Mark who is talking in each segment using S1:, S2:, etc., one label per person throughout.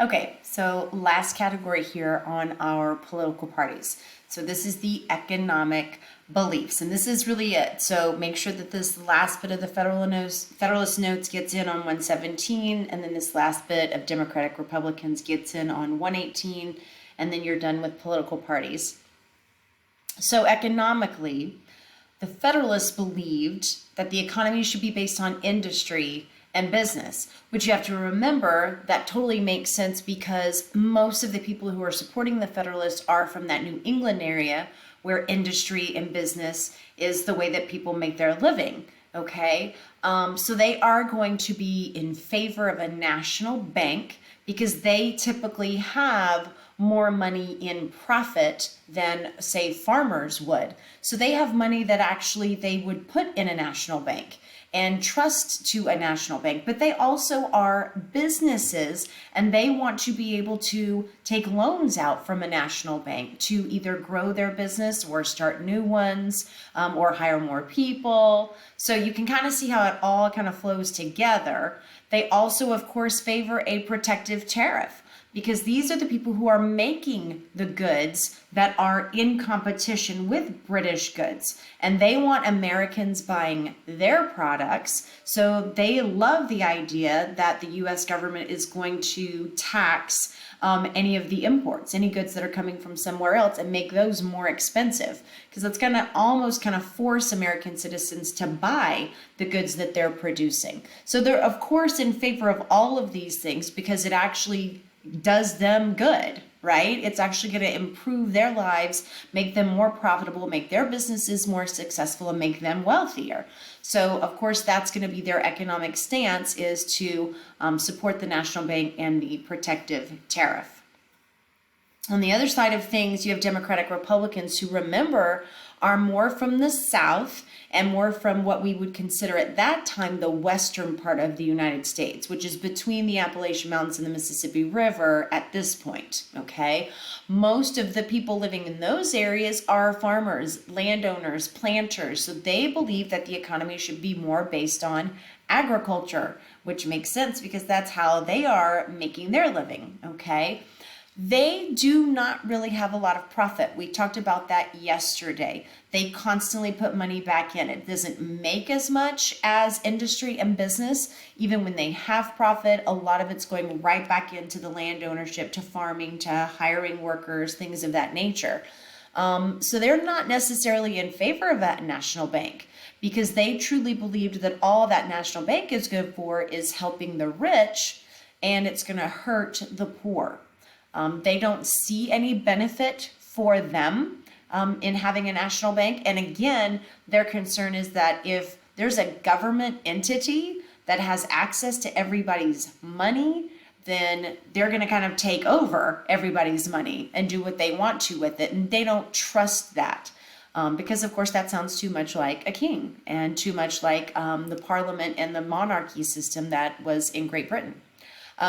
S1: Okay, so last category here on our political parties. So this is the economic beliefs, and this is really it. So make sure that this last bit of the Federalist Notes gets in on 117, and then this last bit of Democratic Republicans gets in on 118, and then you're done with political parties. So economically, the Federalists believed that the economy should be based on industry and business, which you have to remember that totally makes sense because most of the people who are supporting the Federalists are from that New England area where industry and business is the way that people make their living. Okay, so they are going to be in favor of a national bank because they typically have more money in profit than, say, farmers would. So they have money that actually they would put in a national bank and trust to a national bank, but they also are businesses and they want to be able to take loans out from a national bank to either grow their business or start new ones, or hire more people. So you can kind of see how it all kind of flows together. They also, of course, favor a protective tariff, because these are the people who are making the goods that are in competition with British goods. And they want Americans buying their products. So they love the idea that the US government is going to tax any of the imports, any goods that are coming from somewhere else, and make those more expensive. Because it's going to almost kind of force American citizens to buy the goods that they're producing. So they're, of course, in favor of all of these things because it actually does them good, right? It's actually going to improve their lives, make them more profitable, make their businesses more successful, and make them wealthier. So, of course, that's going to be their economic stance, is to support the national bank and the protective tariff. On the other side of things, you have Democratic Republicans who, remember, are more from the South and more from what we would consider at that time the western part of the United States, which is between the Appalachian Mountains and the Mississippi River at this point, okay? Most of the people living in those areas are farmers, landowners, planters, so they believe that the economy should be more based on agriculture, which makes sense because that's how they are making their living, okay? They do not really have a lot of profit. We talked about that yesterday. They constantly put money back in. It doesn't make as much as industry and business. Even when they have profit, a lot of it's going right back into the land ownership, to farming, to hiring workers, things of that nature. So they're not necessarily in favor of that national bank because they truly believed that all that national bank is good for is helping the rich, and it's going to hurt the poor. They don't see any benefit for them in having a national bank. And again, their concern is that if there's a government entity that has access to everybody's money, then they're going to kind of take over everybody's money and do what they want to with it. And they don't trust that because, of course, that sounds too much like a king and too much like the parliament and the monarchy system that was in Great Britain.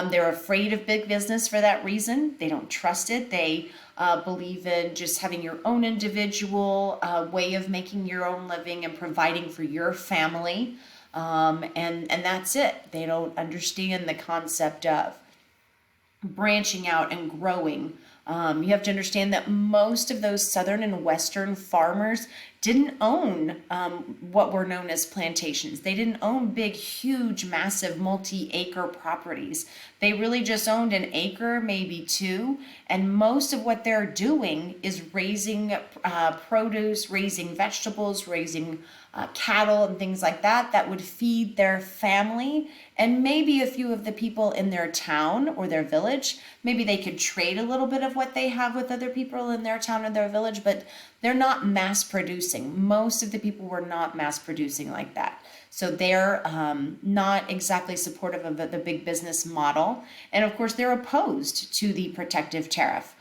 S1: They're afraid of big business for that reason. They don't trust it. They believe in just having your own individual way of making your own living and providing for your family. And that's it. They don't understand the concept of branching out and growing. You have to understand that most of those southern and western farmers didn't own what were known as plantations. They didn't own big, huge, massive, multi-acre properties. They really just owned an acre, maybe two, and most of what they're doing is raising produce, raising vegetables, raising cattle and things like that that would feed their family and maybe a few of the people in their town or their village. Maybe they could trade a little bit of what they have with other people in their town or their village, but they're not mass producing. Most of the people were not mass producing like that. So they're not exactly supportive of the big business model. And of course, they're opposed to the protective tariff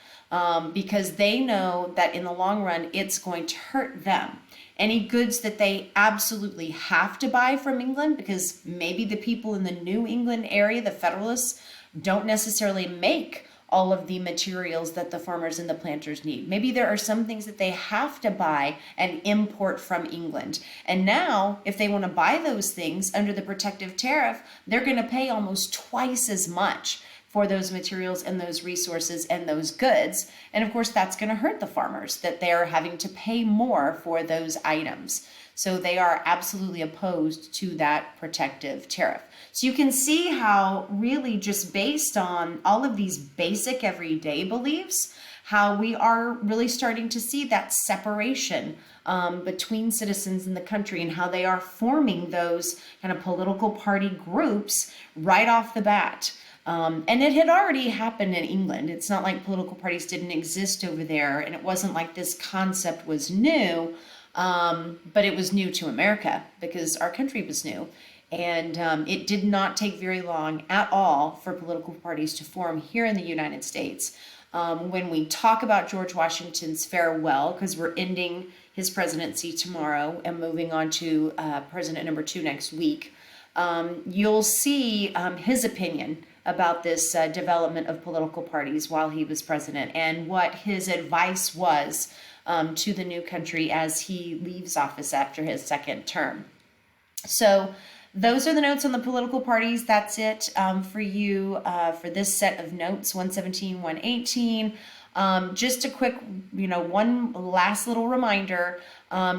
S1: because they know that in the long run, it's going to hurt them. Any goods that they absolutely have to buy from England, because maybe the people in the New England area, the Federalists, don't necessarily make all of the materials that the farmers and the planters need. Maybe there are some things that they have to buy and import from England. And now, if they want to buy those things under the protective tariff, they're going to pay almost twice as much for those materials and those resources and those goods. And of course, that's going to hurt the farmers, that they're having to pay more for those items. So they are absolutely opposed to that protective tariff. So you can see how really just based on all of these basic everyday beliefs, how we are really starting to see that separation between citizens in the country, and how they are forming those kind of political party groups right off the bat. And it had already happened in England. It's not like political parties didn't exist over there, and it wasn't like this concept was new, but it was new to America because our country was new. And it did not take very long at all for political parties to form here in the United States. When we talk about George Washington's farewell, because we're ending his presidency tomorrow and moving on to President number 2 next week, you'll see his opinion about this development of political parties while he was president, and what his advice was to the new country as he leaves office after his second term. So those are the notes on the political parties. That's it for you for this set of notes, 117, 118. Just a quick, one last little reminder.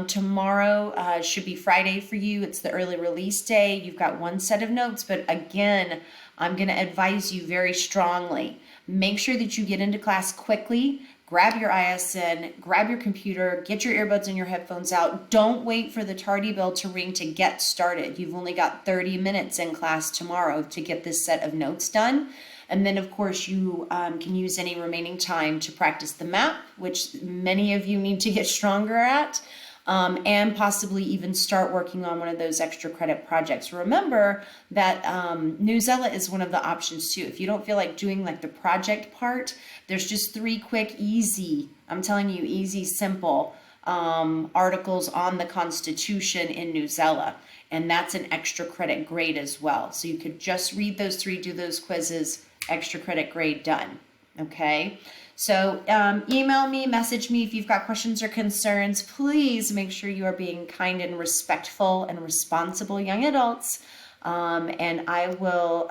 S1: Tomorrow should be Friday for you. It's the early release day. You've got one set of notes, but again, I'm going to advise you very strongly. Make sure that you get into class quickly. Grab your ISN, grab your computer, get your earbuds and your headphones out. Don't wait for the tardy bell to ring to get started. You've only got 30 minutes in class tomorrow to get this set of notes done. And then, of course, you can use any remaining time to practice the map, which many of you need to get stronger at, and possibly even start working on one of those extra credit projects. Remember that Newsella is one of the options too. If you don't feel like doing like the project part, there's just 3 quick, easy, I'm telling you, easy, simple articles on the Constitution in Newsella. And that's an extra credit grade as well. So you could just read those 3, do those quizzes, extra credit grade done. Okay. So email me, message me if you've got questions or concerns. Please make sure you are being kind and respectful and responsible young adults. And I will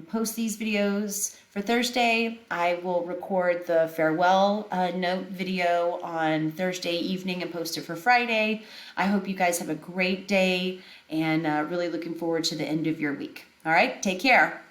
S1: post these videos for Thursday. I will record the farewell note video on Thursday evening and post it for Friday. I hope you guys have a great day, and really looking forward to the end of your week. All right, take care.